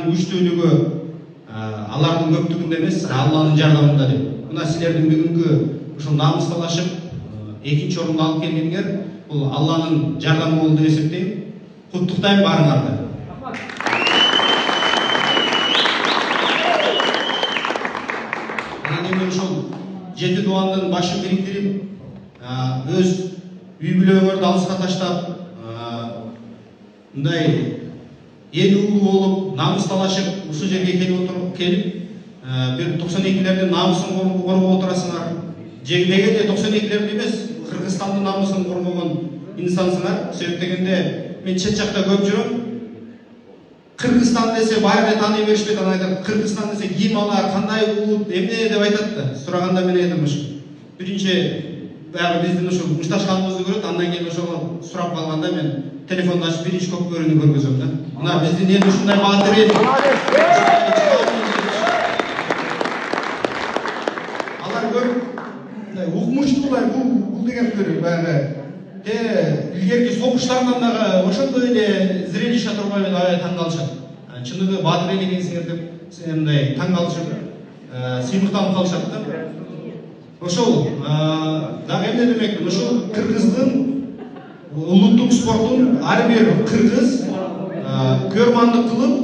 Алардын күчтүүлүгү алардын көптүгүндө эмес, Алланын жардамында деп. Мына силердин бүгүнкү ушул намысталашып экинчи орунду алып келгениңер бул Алланын жардамы болду деп эсептейм. Куттуктайм баарыңарды. Анан эми ушул 7 дуандын башын бириктирип, өз үй бүлөңөрдү алыска таштап, мындай эл улуу болуп, намысталашып, ушул жерге келип, бир 92-лердин намысын коргоп отурасыңар. Дегенде 92-лердин эмес, Кыргызстандын намысын коргогон инсансыңар. Себеп дегенде мен чет жакта көп жүрөм. Кыргызстан десе баары тааный беришпейт, анан айтат, Кыргызстан десе ким алар, кандай улут, эмне деп айтат да. Сураганда мен айтам ушу. Биринчи баягы биздин ушу мушташканыбызды көрөт, андан кийин ошого сурап калганда мен телефонду ачып биринчи көкбөрүнү көргөзөм да. Мына биздин эл ушундай баатыр эл. Алар көп мындай укмуштуулар, бул дегендер баягы илгерки согуштардан дагы ошондой эле зрелище турбай эле таң калышат. Чындыгы баатыр эл экенсиңер деп мындай таң калышып, сыймыктанып калышат да. Ошол дагы эмне демекмин, ошол Кыргыздын улуттук спортун ар бир кыргыз көрмандык кылып,